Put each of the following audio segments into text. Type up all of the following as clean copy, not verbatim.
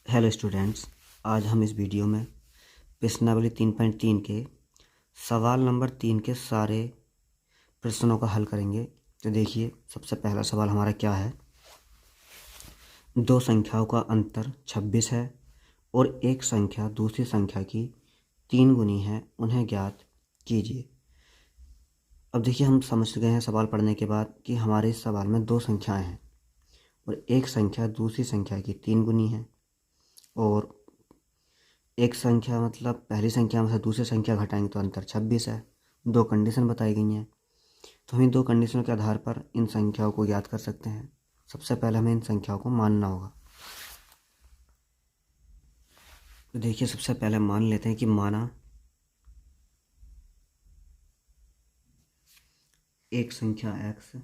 Hello students, आज हम इस वीडियो में प्रश्नावली 3.3 के सवाल नंबर 3 के सारे प्रश्नों का हल करेंगे। तो देखिए, सबसे पहला सवाल हमारा क्या है। दो संख्याओं का अंतर 26 है और एक संख्या दूसरी संख्या की 3 गुनी है, उन्हें ज्ञात कीजिए। अब देखिए, हम समझ गए हैं सवाल पढ़ने के बाद कि हमारे इस सवाल में दो संख्याएं हैं और एक संख्या दूसरी संख्या की 3 गुनी है, और एक संख्या मतलब पहली संख्या में से दूसरी संख्या घटाएंगे तो अंतर 26 है। दो कंडीशन बताई गई हैं, तो हम इन दो कंडीशनों के आधार पर इन संख्याओं को ज्ञात कर सकते हैं। सबसे पहले हमें इन संख्याओं को मानना होगा। तो देखिए, सबसे पहले मान लेते हैं कि माना एक संख्या x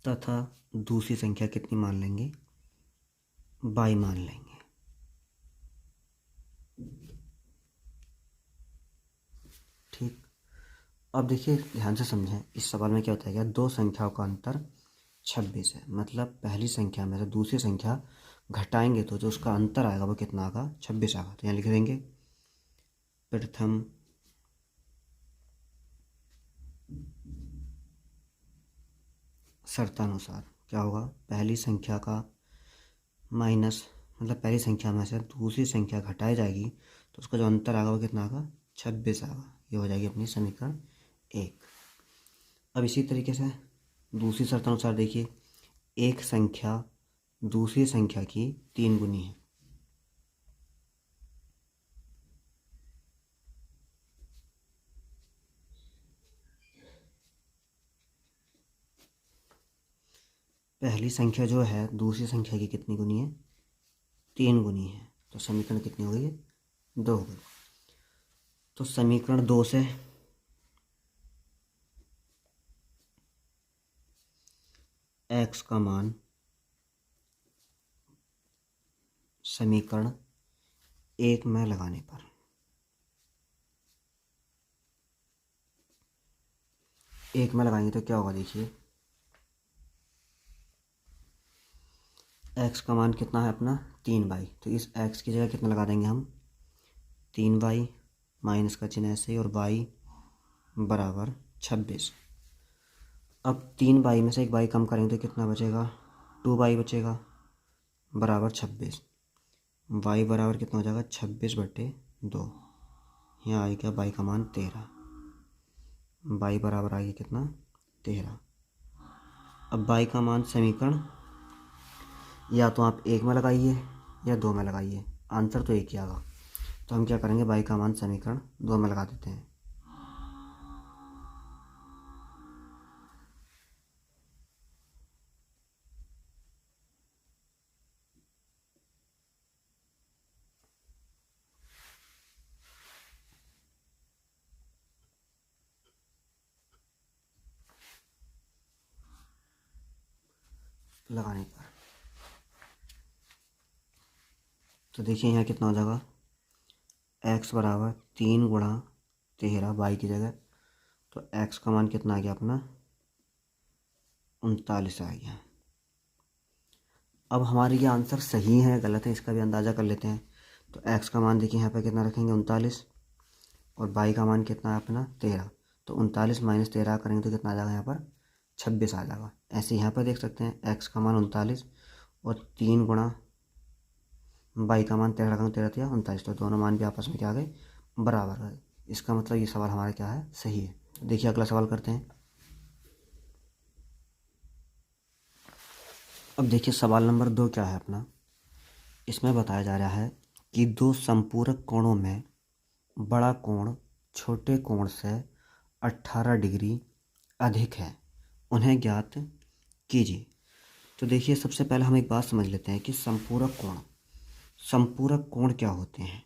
तथा दूसरी संख्या कितनी मान लेंगे, y मान लेंगे। ठीक। अब देखिए, ध्यान से समझें, इस सवाल में क्या होता है कि दो संख्याओं का अंतर 26 है, मतलब पहली संख्या में से दूसरी संख्या घटाएंगे तो जो उसका अंतर आएगा वो कितना आएगा, 26 आएगा। तो यहाँ लिख देंगे प्रथम शर्तानुसार क्या होगा, पहली संख्या का माइनस, मतलब पहली संख्या में से दूसरी संख्या घटाई जाएगी तो उसका जो अंतर आएगा वो कितना आएगा, 26 आएगा। ये हो जाएगी अपनी समीकरण 1। अब इसी तरीके से दूसरी शर्तानुसार देखिए, एक संख्या दूसरी संख्या की 3 गुनी है। पहली संख्या जो है दूसरी संख्या की कितनी गुनी है, 3 गुनी है। तो समीकरण कितनी हो गई, 2 हो गई। तो समीकरण 2 से x का मान समीकरण 1 में लगाने पर एक में लगाएंगे तो क्या होगा, देखिए x का मान कितना है अपना 3y, तो इस x की जगह कितना लगा देंगे हम 3y, माइनस का चिन्ह ऐसे ही, और y बराबर 26। अब 3y में से एक y कम करेंगे तो कितना बचेगा, 2y बचेगा बराबर 26। y बराबर कितना हो जाएगा, 26/2। यहाँ आ गया y का मान 13। y बराबर आ गया कितना, 13। अब y का मान समीकरण या तो आप 1 में लगाइए या 2 में लगाइए, आंसर तो एक ही आएगा। तो हम क्या करेंगे, y का मान समीकरण 2 में लगा देते हैं। लगाने पर तो देखिए यहाँ कितना हो जाएगा, x बराबर 3 गुणा 13 y की जगह, तो x का मान कितना आ गया अपना 39 आ गया। अब हमारे ये आंसर सही है गलत है इसका भी अंदाज़ा कर लेते हैं। तो x का मान देखिए यहाँ पर कितना रखेंगे 39, और y का मान कितना है अपना 13। तो 39 माइनस 13 करेंगे तो कितना आ जाएगा यहाँ पर 26 आ जाएगा। ऐसे यहाँ पर देख सकते हैं x का मान 39 और 3 गुणा y का मान 13 रखेंगे, 13 या 39, तो दोनों मान भी आपस में क्या आ गए, बराबर है। इसका मतलब ये सवाल हमारा क्या है, सही है। देखिए अगला सवाल करते हैं। अब देखिए सवाल नंबर 2 क्या है अपना। इसमें बताया जा रहा है कि दो संपूरक कोणों में बड़ा कोण छोटे कोण से 18 डिग्री अधिक है, उन्हें ज्ञात कीजिए। तो देखिए, सबसे पहले हम एक बात समझ लेते हैं कि संपूरक कोण क्या होते हैं।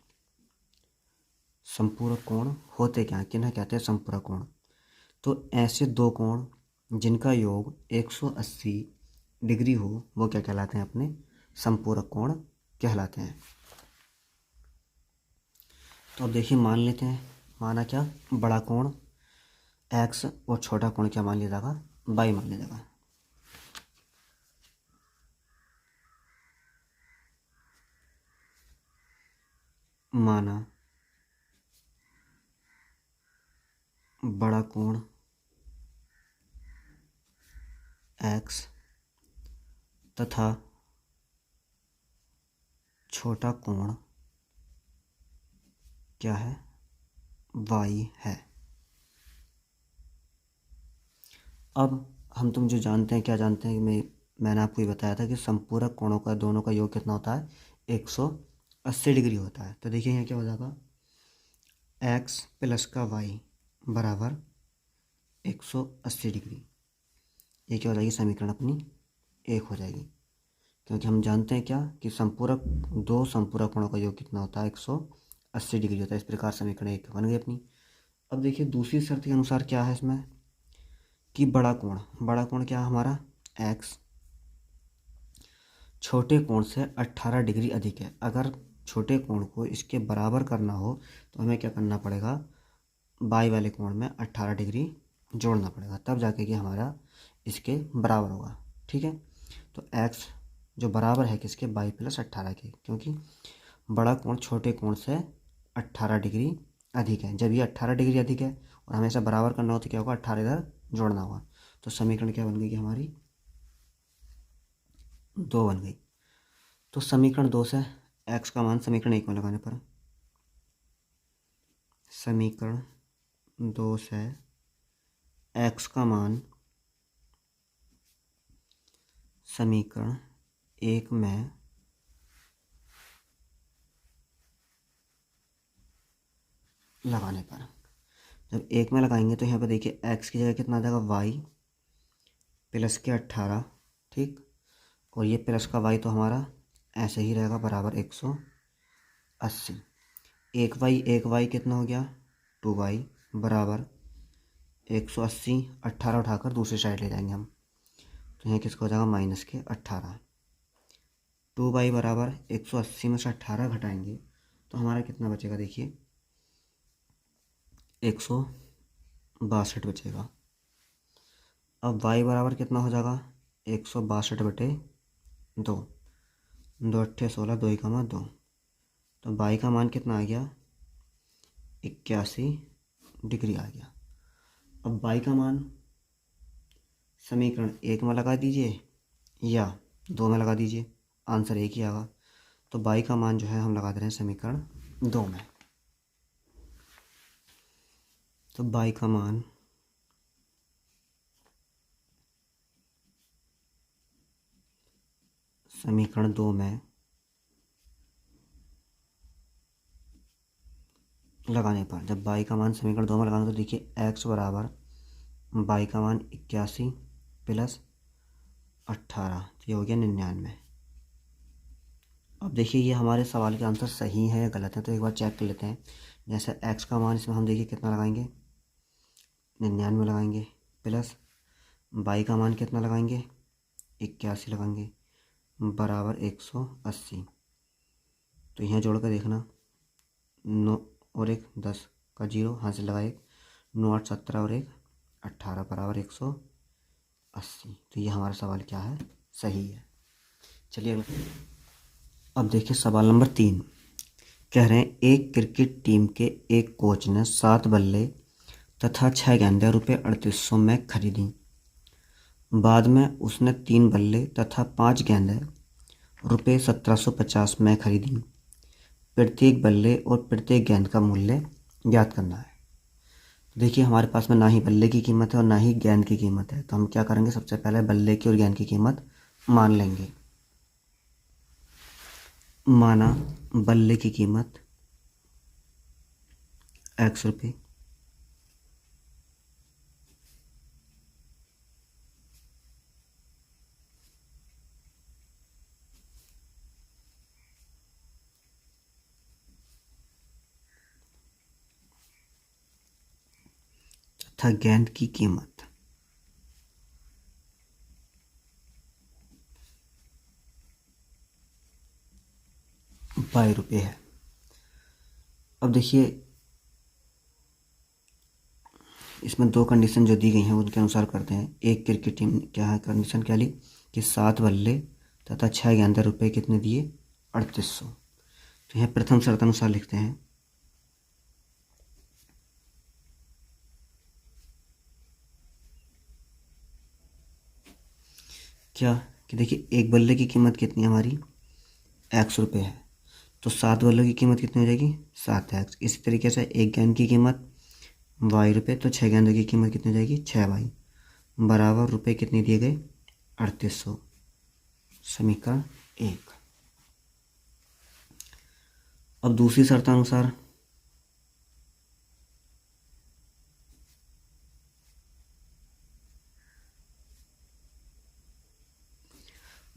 संपूरक कोण होते क्या हैं, किन्हें कहते हैं संपूरक कोण। तो ऐसे दो कोण जिनका योग 180 डिग्री हो वो क्या कहलाते हैं, अपने संपूरक कोण कहलाते हैं। तो अब देखिए मान लेते हैं, माना क्या, बड़ा कोण एक्स और छोटा कोण क्या मान लिया जाएगा, बाई मान लिया जाएगा। माना बड़ा कोण एक्स तथा छोटा कोण क्या है, वाई है। अब हम तुम जो जानते हैं, क्या जानते हैं, मैंने आपको ये बताया था कि संपूरक कोणों का दोनों का योग कितना होता है, 180 डिग्री होता है। तो देखिए यहाँ क्या हो जाएगा, एक्स प्लस का वाई बराबर 180 डिग्री। ये क्या हो जाएगी, समीकरण अपनी एक हो जाएगी, क्योंकि हम जानते हैं क्या कि दो संपूरक कोणों का योग कितना होता है, 180 डिग्री होता है। इस प्रकार समीकरण एक बन गई अपनी। अब देखिए दूसरी शर्त के अनुसार क्या है इसमें कि बड़ा कोण क्या है हमारा, एक्स छोटे कोण से 18 डिग्री अधिक है। अगर छोटे कोण को इसके बराबर करना हो तो हमें क्या करना पड़ेगा, बाई वाले कोण में 18 डिग्री जोड़ना पड़ेगा, तब जाके कि हमारा इसके बराबर होगा। ठीक है, तो एक्स जो बराबर है किसके, बाई प्लस 18 के, क्योंकि बड़ा कोण छोटे कोण से 18 डिग्री अधिक है। जब ये 18 डिग्री अधिक है और हमें इसे बराबर करना हो तो क्या होगा, 18 इधर जोड़ना होगा। तो समीकरण क्या बन गई कि हमारी 2 बन गई। तो समीकरण 2 से एक्स का मान समीकरण 1 में लगाने पर, समीकरण 2 से एक्स का मान समीकरण 1 में लगाने पर, जब 1 में लगाएंगे तो यहाँ पर देखिए एक्स की जगह कितना आ जाएगा, वाई प्लस के 18, ठीक, और ये प्लस का वाई तो हमारा ऐसे ही रहेगा बराबर 180। एक वाई कितना हो गया, 2 वाई बराबर 180। 18 उठाकर दूसरी साइड ले जाएंगे हम, तो यहाँ किसका हो जाएगा, माइनस के 18। 2 वाई बराबर 180 में से 18 घटाएंगे तो हमारा कितना बचेगा, देखिए 162 बचेगा। अब वाई बराबर कितना हो जाएगा, 162/2, 2 अट्ठे 16, 2 एकमा 2, तो वाई का मान कितना आ गया, 81 डिग्री आ गया। अब वाई का मान समीकरण 1 में लगा दीजिए या 2 में लगा दीजिए, आंसर एक ही आएगा। तो वाई का मान जो है हम लगा दे रहे हैं समीकरण 2 में। तो वाई का मान समीकरण 2 में लगाने पर, जब वाई का मान समीकरण 2 में लगाना तो देखिए एक्स बराबर वाई का मान 81 प्लस 18, तो ये हो गया 99। अब देखिए ये हमारे सवाल के आंसर सही है या गलत है, तो एक बार चेक कर लेते हैं। जैसे एक्स का मान इसमें हम देखिए कितना लगाएंगे, 99 लगाएंगे, प्लस वाई का मान कितना लगाएंगे, 81 लगाएंगे, बराबर 180। तो यहाँ जोड़ कर देखना, 9 और 1 10 का 0 हाथ से लगा, 1 9 8 17 और 1 18 बराबर 180। तो ये हमारा सवाल क्या है, सही है। चलिए अब देखिए सवाल नंबर 3, कह रहे हैं एक क्रिकेट टीम के एक कोच ने 7 बल्ले तथा 6 गेंदें रुपये 3800 में खरीदी। बाद में उसने 3 बल्ले तथा 5 गेंदें रुपये 1750 में खरीदी। प्रत्येक बल्ले और प्रत्येक गेंद का मूल्य ज्ञात करना है। तो देखिए हमारे पास में ना ही बल्ले की कीमत है और ना ही गेंद की कीमत है, तो हम क्या करेंगे, सबसे पहले बल्ले की और गेंद की कीमत मान लेंगे। माना बल्ले की कीमत x रुपये तथा गेंद की कीमत ₹2 है। अब देखिए इसमें दो कंडीशन जो दी गई हैं उनके अनुसार करते हैं। एक क्रिकेट टीम क्या है, कंडीशन क्या ली कि 7 बल्ले तथा 6 गेंदों रुपये कितने दिए, 3800। तो यहाँ प्रथम शर्त अनुसार लिखते हैं क्या कि देखिए एक बल्ले की कीमत कितनी है हमारी, x रुपये है, तो 7 बल्लों की कीमत कितनी हो जाएगी, 7x। इसी तरीके से एक गेंद की कीमत y रुपये, तो 6 गेंदों की कीमत कितनी हो जाएगी, 6y बराबर रुपये कितने दिए गए, 3800। समीकरण 1। अब दूसरी शर्तानुसार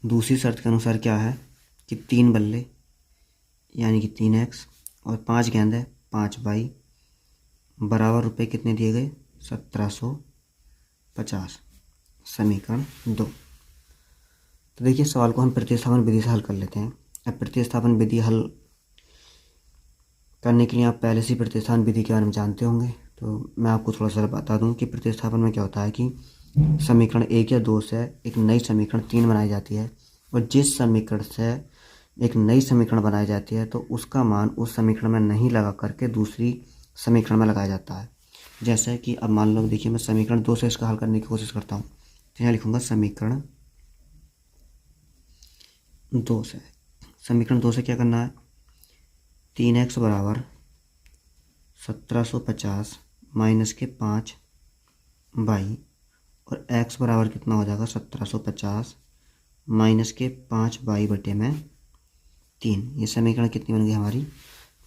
दूसरी शर्त के अनुसार क्या है कि 3 बल्ले यानी कि 3x और 5 गेंदें 5y बराबर रुपये कितने दिए गए, 1750। समीकरण 2। तो देखिए सवाल को हम प्रतिस्थापन विधि से हल कर लेते हैं। अब प्रतिस्थापन विधि हल करने के लिए आप पहले से प्रतिस्थापन विधि के बारे में जानते होंगे, तो मैं आपको थोड़ा सा बता दूं कि प्रतिस्थापन में क्या होता है कि समीकरण 1 या 2 से एक नई समीकरण 3 बनाई जाती है, और जिस समीकरण से एक नई समीकरण बनाई जाती है तो उसका मान उस समीकरण में नहीं लगा करके दूसरी समीकरण में लगाया जाता है। जैसे कि अब मान लो, देखिए मैं समीकरण 2 से इसका हल करने की कोशिश करता हूँ, तो यहाँ लिखूँगा समीकरण 2 से। समीकरण 2 से क्या करना है, 3x बराबर 1750 माइनस के 5y और x बराबर कितना हो जाएगा, 1750 माइनस के 5y बटे में 3। ये समीकरण कितनी बन गई हमारी,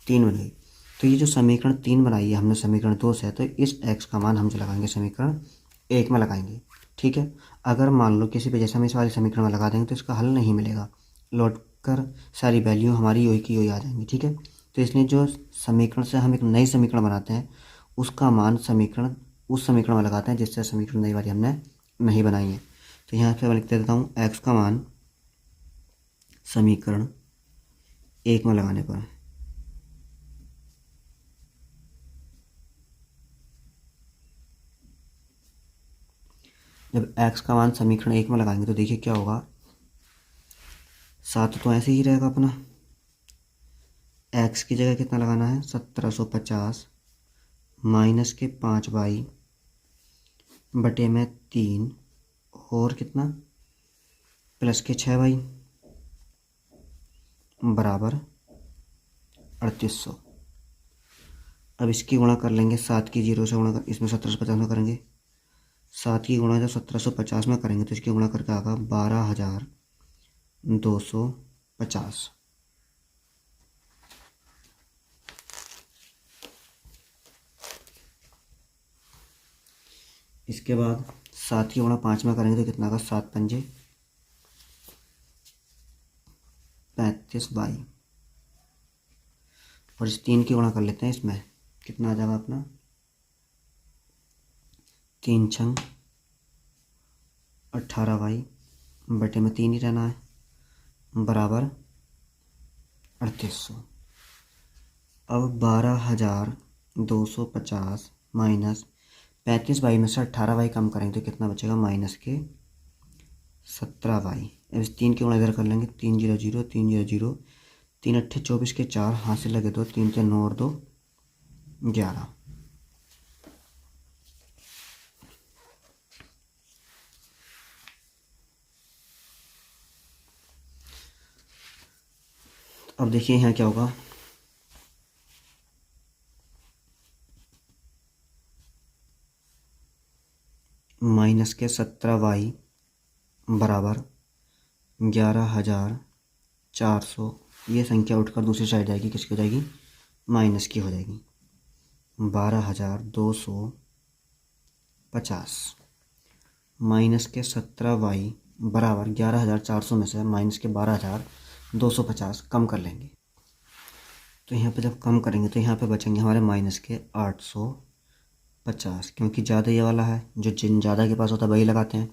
3 बन गई। तो ये जो समीकरण 3 बनाई है हमने समीकरण 2 से, तो इस x का मान हम जो लगाएंगे समीकरण 1 में लगाएंगे। ठीक है, अगर मान लो किसी वजह से हम इस वाले समीकरण में लगा देंगे तो इसका हल नहीं मिलेगा, लौट कर सारी वैल्यू हमारी योही की योही आ जाएंगी। ठीक है, तो इसलिए जो समीकरण से हम एक नई समीकरण बनाते हैं उसका मान समीकरण उस समीकरण में लगाते हैं जिससे समीकरण नई वाली हमने नहीं बनाई है। तो यहाँ पे मैं लिख देता हूँ x का मान समीकरण 1 में लगाने पर जब x का मान समीकरण 1 में लगाएंगे तो देखिए क्या होगा, 7 तो ऐसे ही रहेगा अपना, x की जगह कितना लगाना है, 1750 माइनस के 5y बटे में 3 और कितना प्लस के 6y बराबर 3800। अब इसकी गुणा कर लेंगे, 7 की 0 से गुणा कर, इसमें 1750 में करेंगे, 7 की गुणा जब 1750 में करेंगे तो इसकी गुणा करके आएगा 12250। इसके बाद 7 की गुणा 5 में करेंगे तो कितना आएगा, 7 पंजे 35y और इस 3 की गुणा कर लेते हैं, इसमें कितना आ जाएगा अपना, 3 छंग 18y बटे में 3 ही रहना है बराबर 3800। अब 12250 माइनस 35y में से 18y कम करेंगे तो कितना बचेगा, माइनस के 17y। अब इस 3 की गुणा इधर कर लेंगे, 3 0 0 3 0 0 3 अट्ठे 24 के 4 हाथ से लगे 2, 3 के 9 और 2 11। अब देखिए यहाँ क्या होगा, माइनस के 17y बराबर 11400। ये संख्या उठकर दूसरी साइड जाएगी, किसकी हो जाएगी, माइनस की हो जाएगी, 12250 माइनस के 17y बराबर 11400 में से माइनस के 12250 कम कर लेंगे। तो यहाँ पे जब कम करेंगे तो यहाँ पे बचेंगे हमारे माइनस के 850, क्योंकि ज़्यादा ये वाला है, जो जिन ज़्यादा के पास होता है वही लगाते हैं।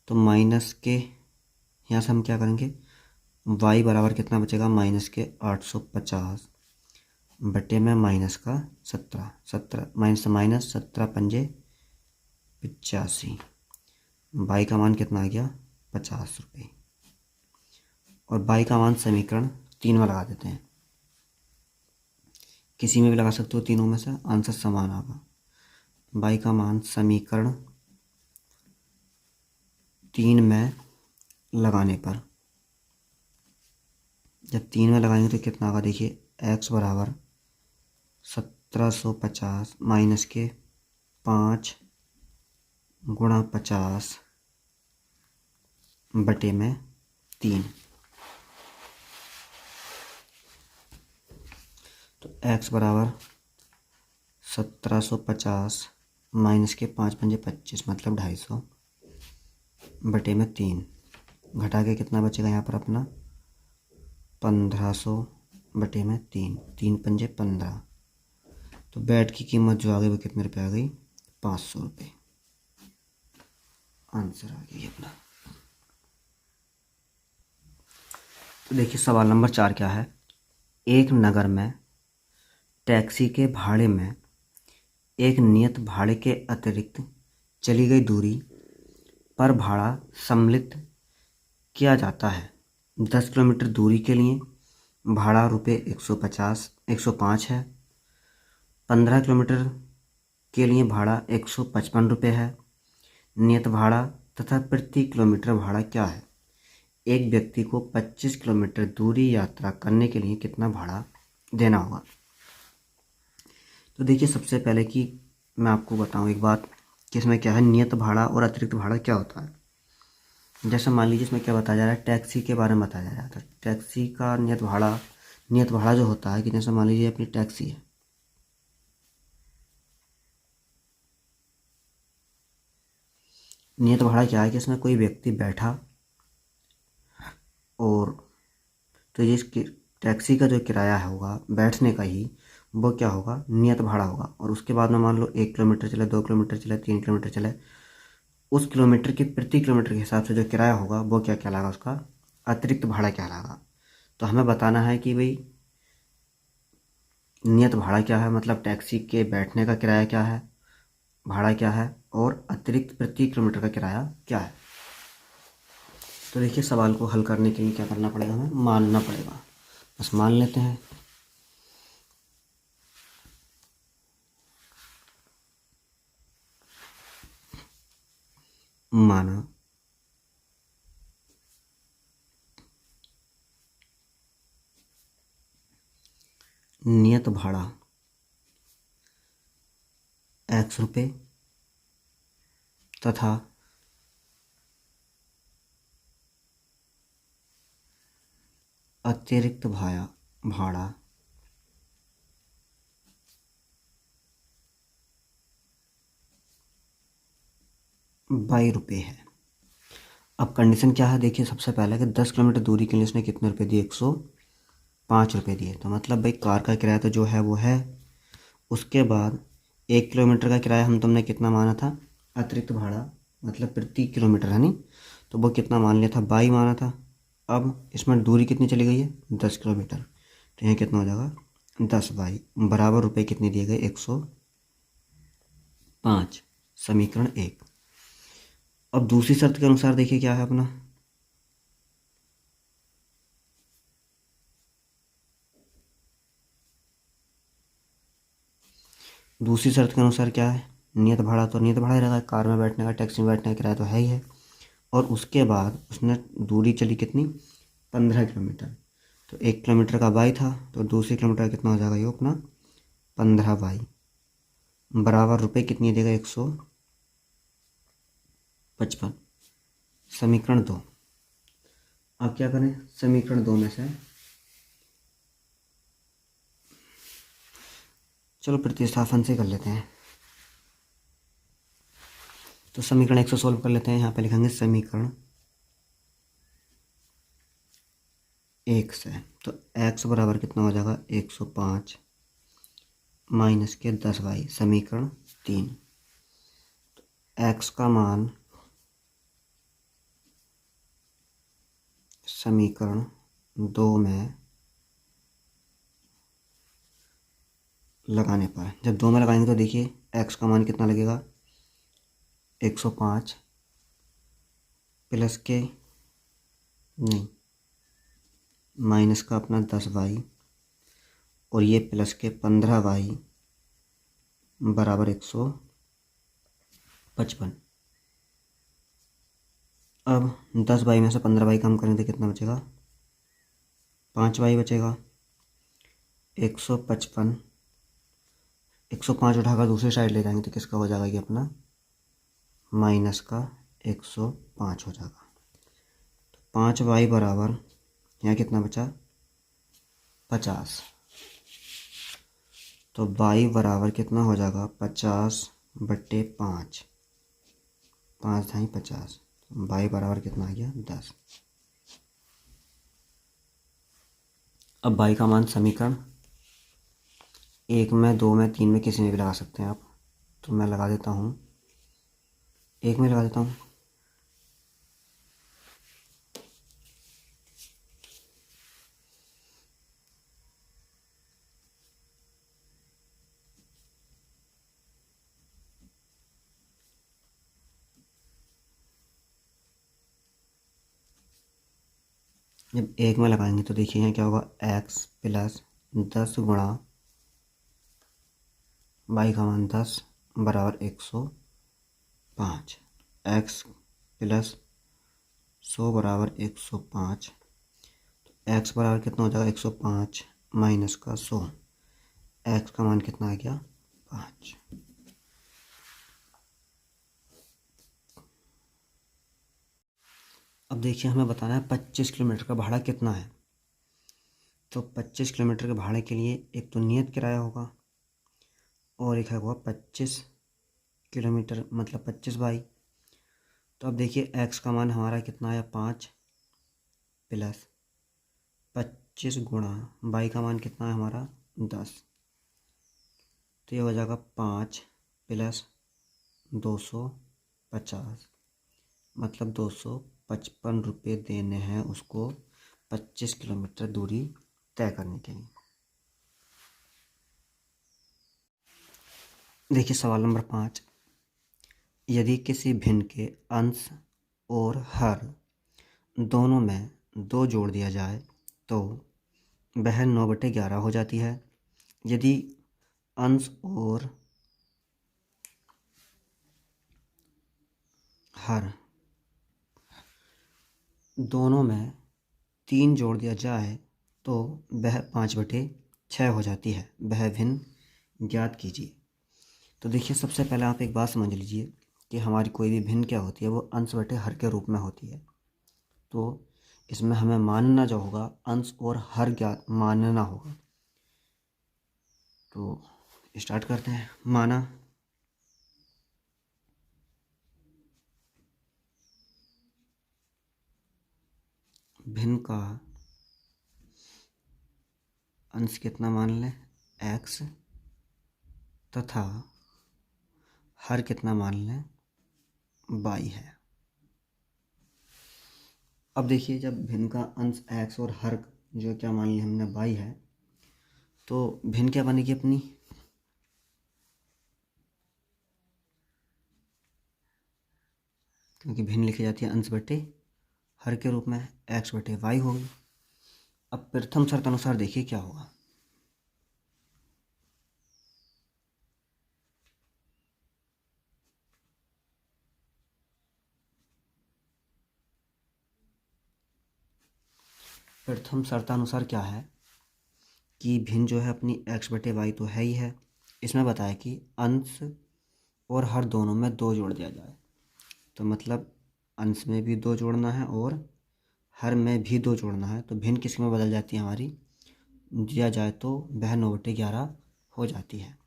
तो माइनस के यहाँ से हम क्या करेंगे, y बराबर कितना बचेगा, माइनस के 850 बटे में माइनस का 17 माइनस से माइनस 17 पंजे 85। बाई का मान कितना आ गया 50 रुपये। और बाई का मान समीकरण 3 में लगा देते हैं, किसी में भी लगा सकते हो तीनों में से, आंसर समान आएगा। बाई का मान समीकरण 3 में लगाने पर, जब 3 में लगाएंगे तो कितना आएगा देखिए, x बराबर 1750 माइनस के 5 गुणा 50 बटे में 3। तो x बराबर 1750 माइनस के 5 पंजे 25 मतलब 250 बटे में 3। घटा के कितना बचेगा यहाँ पर अपना 1500 बटे में 3, 3 पंजे 15। तो बैट की कीमत जो आ गई वो कितने रुपये आ गई 500 रुपये। आंसर आ गई अपना। तो देखिए सवाल नंबर 4 क्या है। एक नगर में टैक्सी के भाड़े में एक नियत भाड़े के अतिरिक्त चली गई दूरी पर भाड़ा सम्मिलित किया जाता है। 10 किलोमीटर दूरी के लिए भाड़ा रुपये 105 है। 15 किलोमीटर के लिए भाड़ा 155 रुपये है। नियत भाड़ा तथा प्रति किलोमीटर भाड़ा क्या है। एक व्यक्ति को 25 किलोमीटर दूरी यात्रा करने के लिए कितना भाड़ा देना होगा। तो देखिए सबसे पहले कि मैं आपको बताऊं एक बात कि इसमें क्या है, नियत भाड़ा और अतिरिक्त भाड़ा क्या होता है। जैसे मान लीजिए इसमें क्या बताया जा रहा है, टैक्सी के बारे में बताया जा रहा है। तो टैक्सी का नियत भाड़ा जो होता है कि जैसे मान लीजिए अपनी टैक्सी है, नियत भाड़ा क्या है कि इसमें कोई व्यक्ति बैठा और तो ये टैक्सी का जो किराया होगा बैठने का ही, वो क्या होगा नियत भाड़ा होगा। और उसके बाद में मान लो 1 किलोमीटर चले, 2 किलोमीटर चले, 3 किलोमीटर चले, उस किलोमीटर के प्रति किलोमीटर के हिसाब से जो किराया होगा वो क्या कहलाएगा, उसका अतिरिक्त भाड़ा कहलाएगा। तो हमें बताना है कि भाई नियत भाड़ा क्या है, मतलब टैक्सी के बैठने का किराया क्या है, भाड़ा क्या है, और अतिरिक्त प्रति किलोमीटर का किराया क्या है। तो देखिए सवाल को हल करने के लिए क्या करना पड़ेगा, हमें मानना पड़ेगा। बस मान लेते हैं। माना नियत भाड़ा x रुपये तथा अतिरिक्त भाड़ा ₹22 है। अब कंडीशन क्या है देखिए, सबसे पहले कि 10 किलोमीटर दूरी के लिए इसने कितने रुपए दिए, 105 रुपये दिए। तो मतलब भाई कार का किराया तो जो है वो है। उसके बाद 1 किलोमीटर का किराया हम तुमने कितना माना था, अतिरिक्त भाड़ा मतलब प्रति किलोमीटर है नहीं, तो वो कितना मान लिया था 22 माना था। अब इसमें दूरी कितनी चली गई है 10 किलोमीटर, तो यहाँ कितना हो जाएगा 10/22 बराबर रुपये कितने दिए गए 105। समीकरण 1। अब दूसरी शर्त के अनुसार देखिए क्या है अपना, दूसरी शर्त के अनुसार क्या है, नियत भाड़ा तो नियत भाड़ा ही रहेगा, कार में बैठने का टैक्सी में बैठने का किराया तो है ही है। और उसके बाद उसने दूरी चली कितनी 15 किलोमीटर, तो 1 किलोमीटर का 22 था, तो दूसरे किलोमीटर का कितना हो जाएगा ये अपना 15/22 बराबर रुपये कितनी देगा 155। समीकरण 2। अब क्या करें, समीकरण 2 में से चलो प्रतिस्थापन से कर लेते हैं। तो समीकरण 1 से सोल्व कर लेते हैं। यहाँ पे लिखेंगे समीकरण 1 से, तो x बराबर कितना हो जाएगा 105 माइनस के 10/22। समीकरण 3, तो x का मान समीकरण 2 में लगाने पर, जब 2 में लगाएंगे तो देखिए x का मान कितना लगेगा 105 प्लस के नहीं माइनस का अपना 10y और ये प्लस के 15y बराबर 155। अब 10y में से 15y कम करें तो कितना बचेगा, 5y बचेगा। 155 105 उठाकर दूसरी साइड ले जाएंगे तो किसका हो जाएगा ये अपना माइनस का 105 हो जाएगा। तो 5y बराबर यहाँ कितना बचा 50। तो y बराबर कितना हो जाएगा 50/5, 5 × 50। y बराबर कितना आ गया 10। अब y का मान समीकरण 1 में 2 में 3 में किसी में भी लगा सकते हैं आप। तो मैं लगा देता हूँ 1 में लगा देता हूँ। जब 1 में लगाएंगे तो देखिए यहाँ क्या होगा x प्लस 10 गुणा y का मान 10 बराबर 105। x प्लस 100 बराबर 105। तो x बराबर कितना हो जाएगा 105 माइनस का 100। x का मान कितना आ गया 5। अब देखिए हमें बताना है 25 किलोमीटर का भाड़ा कितना है। तो 25 किलोमीटर के भाड़े के लिए एक तो नियत किराया होगा और एक है वो 25 किलोमीटर मतलब 25 बाई। तो अब देखिए x का मान हमारा कितना आया 5 प्लस 25 गुणा y का मान कितना है हमारा 10। तो ये हो जाएगा 5 प्लस 250 मतलब 255 रुपये देने हैं उसको 25 किलोमीटर दूरी तय करने के लिए। देखिए सवाल नंबर 5, यदि किसी भिन्न के अंश और हर दोनों में 2 जोड़ दिया जाए तो वह 9/11 हो जाती है। यदि अंश और हर दोनों में 3 जोड़ दिया जाए तो वह 5/6 हो जाती है। वह भिन्न ज्ञात कीजिए। तो देखिए सबसे पहले आप एक बात समझ लीजिए कि हमारी कोई भी भिन्न क्या होती है वो अंश बटे हर के रूप में होती है। तो इसमें हमें मानना जो होगा अंश और हर ज्ञात मानना होगा। तो स्टार्ट करते हैं। माना भिन्न का अंश कितना मान लें x तथा हर कितना मान लें y है। अब देखिए जब भिन्न का अंश x और हर जो क्या मान लिया हमने y है तो भिन्न क्या बनेगी अपनी क्योंकि भिन्न लिखी जाती है अंश बटे हर के रूप में x/y होगी। अब प्रथम शर्त अनुसार देखिए क्या होगा। प्रथम शर्तानुसार क्या है कि भिन्न जो है अपनी x/y तो है ही है। इसमें बताया कि अंश और हर दोनों में 2 जोड़ दिया जाए तो मतलब अंश में भी 2 जोड़ना है और हर में भी 2 जोड़ना है। तो भिन्न किस में बदल जाती है हमारी दिया जाए तो वह 9/11 हो जाती है।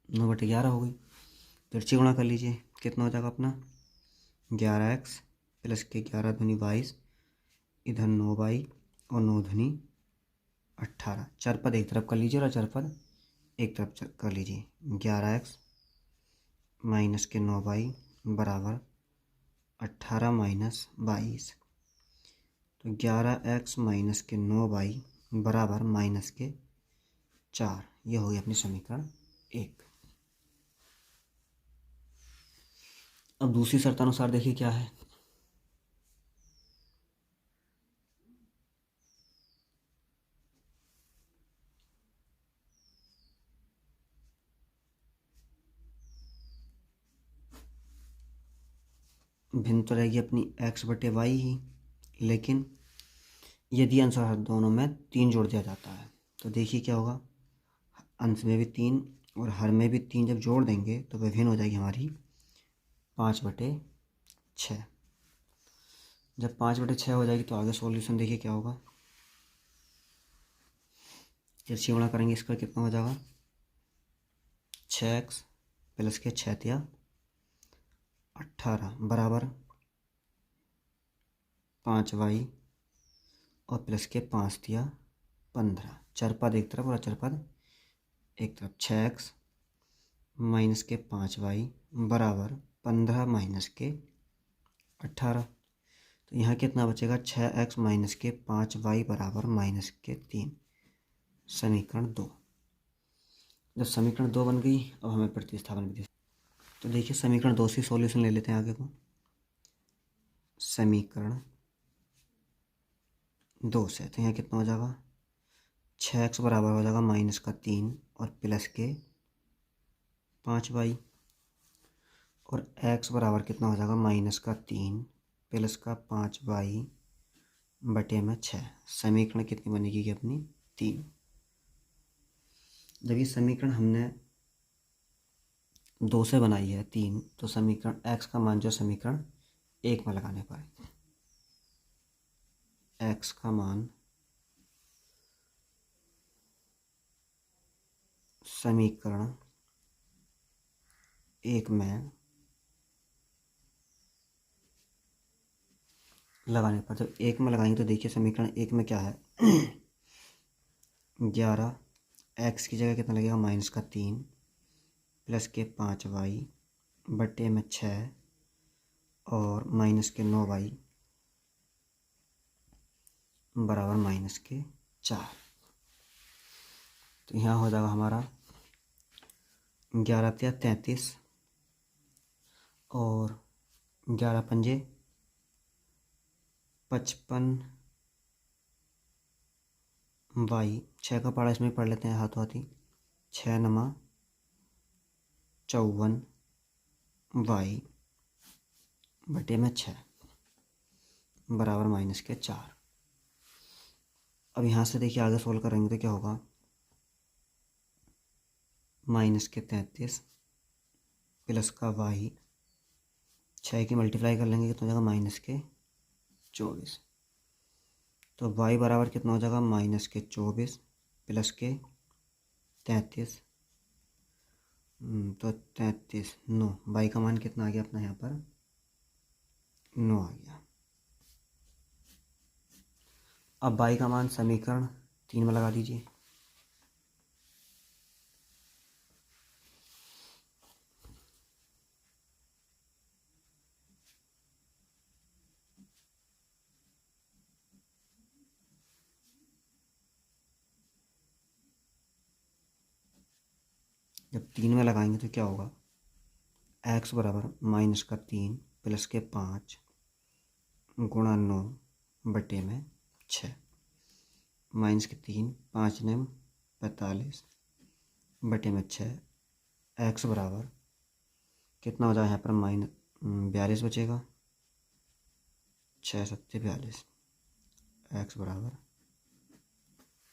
9/11 हो गई। तिरछी गुणा कर लीजिए कितना हो जाएगा अपना 11x प्लस के 11 दूनी 22 इधर 9y और 9 दूनी 18। चरपद एक तरफ कर लीजिए और चरपद एक तरफ कर लीजिए। 11x माइनस के 9y बराबर 18 माइनस 22। तो 11x माइनस के 9y बराबर माइनस के 4। ये हो गई अपनी समीकरण 1। अब दूसरी शर्त अनुसार देखिए क्या है। भिन्न तो रहेगी अपनी x बटे वाई ही, लेकिन यदि अंश दोनों में 3 जोड़ दिया जाता है तो देखिए क्या होगा। अंश में भी 3 और हर में भी 3 जब जोड़ देंगे तो वह भिन्न हो जाएगी हमारी 5/6। जब 5/6 हो जाएगी तो आगे सॉल्यूशन देखिए क्या होगा। जैसे गुणा करेंगे इसका कितना हो जाएगा, 6x प्लस के 6 तिया 18 बराबर 5y और प्लस के 5 तिया 15। चरपद एक तरफ और अचरपद एक तरफ। 6x माइनस के 5y बराबर 15 माइनस के 18। तो यहाँ कितना बचेगा, 6x माइनस के 5y बराबर माइनस के 3। समीकरण 2। जब समीकरण 2 बन गई अब हमें प्रतिस्थापन विधि। तो देखिए समीकरण 2 से सॉल्यूशन ले लेते हैं आगे को। समीकरण 2 से तो यहाँ कितना हो जाएगा, 6x बराबर हो जाएगा माइनस का 3 और प्लस के 5y और x बराबर कितना हो जाएगा, माइनस का 3 प्लस का 5y बटे में 6। समीकरण कितनी बनेगी कि अपनी 3। जब ये समीकरण हमने 2 से बनाई है 3, तो समीकरण x का मान जो समीकरण 1 में लगाने पर x का मान समीकरण 1 में लगाने पर, जब 1 में लगाएंगे तो देखिए समीकरण 1 में क्या है 11 x की जगह कितना लगेगा, माइनस का 3 प्लस के 5y बटे में 6 और माइनस के 9y बराबर माइनस के 4। तो यहाँ हो जाएगा हमारा 11 तिया 33 और 11 पंजे 55 y। 6 का पढ़ा इसमें पढ़ लेते हैं हाथों हाथी। 6 नमा 54 y बटे में 6 बराबर माइनस के 4। अब यहाँ से देखिए आगे सोल्व करेंगे तो क्या होगा, माइनस के 33 प्लस का y 6 की मल्टीप्लाई कर लेंगे कितना हो जाएगा, माइनस के 24। तो y बराबर कितना हो जाएगा, माइनस के 24 प्लस के 33। तो 33 9, y का मान कितना आ गया अपना यहाँ पर 9 आ गया। अब y का मान समीकरण 3 में लगा दीजिए। जब 3 में लगाएंगे तो क्या होगा, x बराबर माइनस का 3 प्लस के 5 गुणा 9 बटे में 6 माइनस के 3 5 ने 45 बटे में 6। x बराबर कितना हो जाए यहाँ पर माइनस 42 बचेगा, 6 सत्ते 42। x बराबर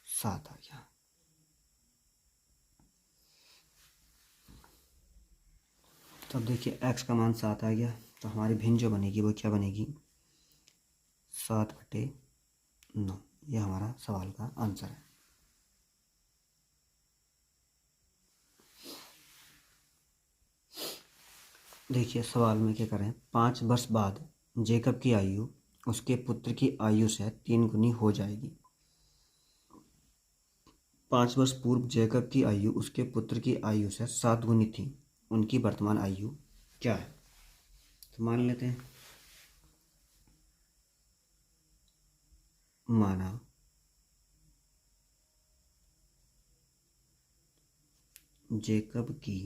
7 आ गया। तो अब देखिए x का मान 7 आ गया, तो हमारी भिन्न जो बनेगी वो क्या बनेगी, 7/9। ये हमारा सवाल का आंसर है। देखिए सवाल में क्या करें, 5 वर्ष बाद जेकब की आयु उसके पुत्र की आयु से 3 गुनी हो जाएगी। 5 वर्ष पूर्व जेकब की आयु उसके पुत्र की आयु से 7 गुनी थी। उनकी वर्तमान आयु क्या है। तो मान लेते हैं, माना जेकब की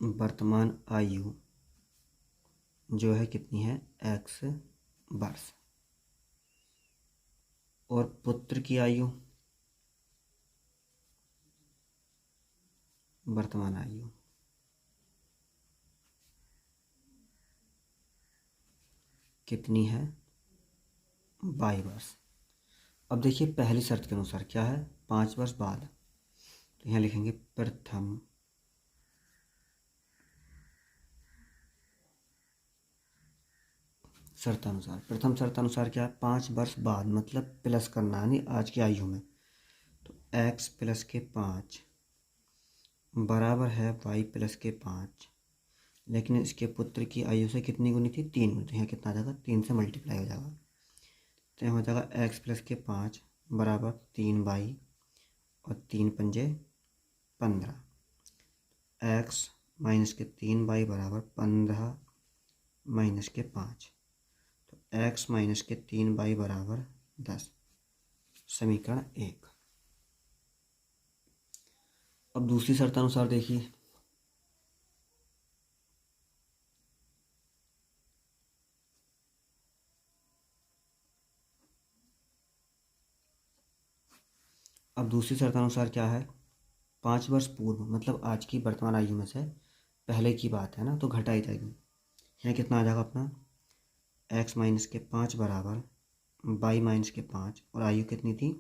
वर्तमान आयु जो है कितनी है, x वर्ष, और पुत्र की आयु, वर्तमान आयु कितनी है, y वर्ष। अब देखिए पहली शर्त के अनुसार क्या है, 5 वर्ष बाद, तो यहाँ लिखेंगे प्रथम शर्तानुसार। प्रथम शर्तानुसार क्या है, 5 वर्ष बाद, मतलब प्लस करना है, यानी आज की आयु में, तो x प्लस के 5 बराबर है y प्लस के 5, लेकिन इसके पुत्र की आयु से कितनी गुनी थी, 3 गुनी, तो यहाँ कितना आ जाएगा, 3 से मल्टीप्लाई हो जाएगा, तो यहाँ हो जाएगा x प्लस के 5 बराबर 3y और 3 पंजे 15, x माइनस के 3y बराबर 15 माइनस के 5, तो x माइनस के 3y बराबर 10, समीकरण 1। अब दूसरी शर्तानुसार देखिए, अब दूसरी शर्तानुसार क्या है, 5 वर्ष पूर्व, मतलब आज की वर्तमान आयु में से पहले की बात है ना, तो घटाई जाएगी, यहाँ कितना आ जाएगा अपना, x माइनस के 5 बराबर y माइनस के 5, और आयु कितनी थी,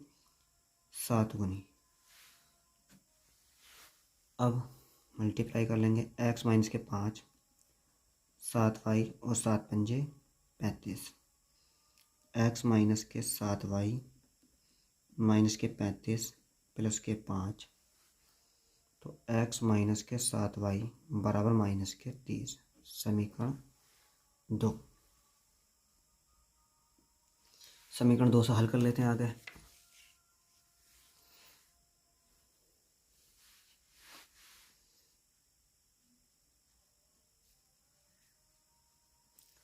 7 गुनी। अब मल्टीप्लाई कर लेंगे, x माइनस के 5 7y और 7 पंजे 35, x माइनस के 7y माइनस के 35 प्लस के 5, तो x माइनस के 7y बराबर माइनस के 30, समीकरण 2। समीकरण 2 से हल कर लेते हैं आगे।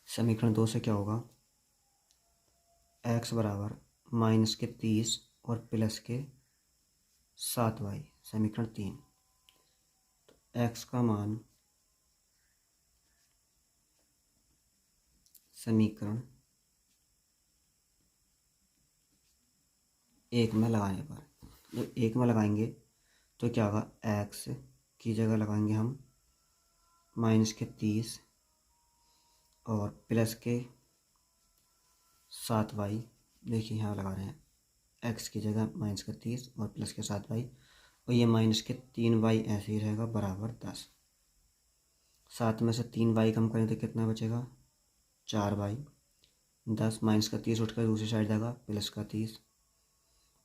समीकरण 2 से क्या होगा, x बराबर माइनस के 30 और प्लस के 7y, समीकरण 3, तो x का मान समीकरण 1 में लगाने पर, तो 1 में लगाएंगे तो क्या होगा, x की जगह लगाएंगे हम माइनस के 30 और प्लस के 7y, देखिए यहाँ लगा रहे हैं, x की जगह माइनस के 30 और प्लस के 7y, और ये माइनस के 3y ऐसे ही रहेगा बराबर 10, 7 में से 3y कम करें तो कितना बचेगा, 4y, 10 माइनस का 30 उठकर दूसरी साइड जाएगा प्लस का 30,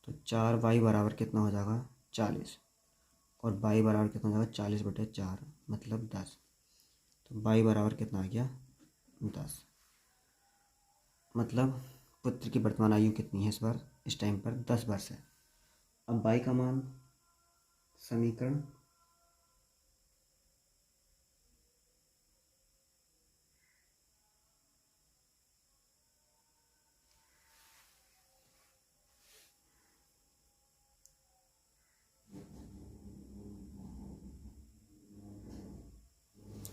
तो 4y बराबर कितना हो जाएगा, 40, और y बराबर कितना हो जाएगा, 40/4 मतलब 10, तो y बराबर कितना आ गया, 10। मतलब पुत्र की वर्तमान आयु कितनी है इस बार, इस टाइम पर 10 वर्ष है। अब y का मान समीकरण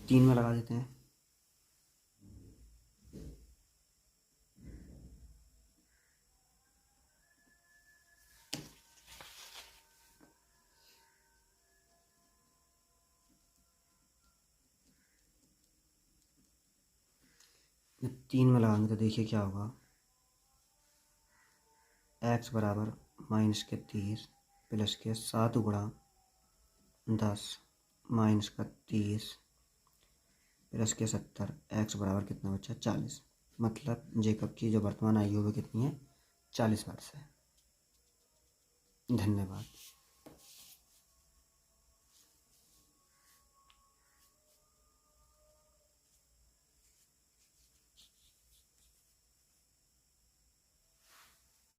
तीन में लगा देते हैं, तीन में लगाएंगे तो देखिए क्या होगा, x बराबर माइनस के 30 प्लस के 7 गुणा 10 माइनस का 30 प्लस के 70, x बराबर कितना बचा, 40, मतलब जेकब की जो वर्तमान आयु है वो कितनी है, 40 वर्ष है। धन्यवाद।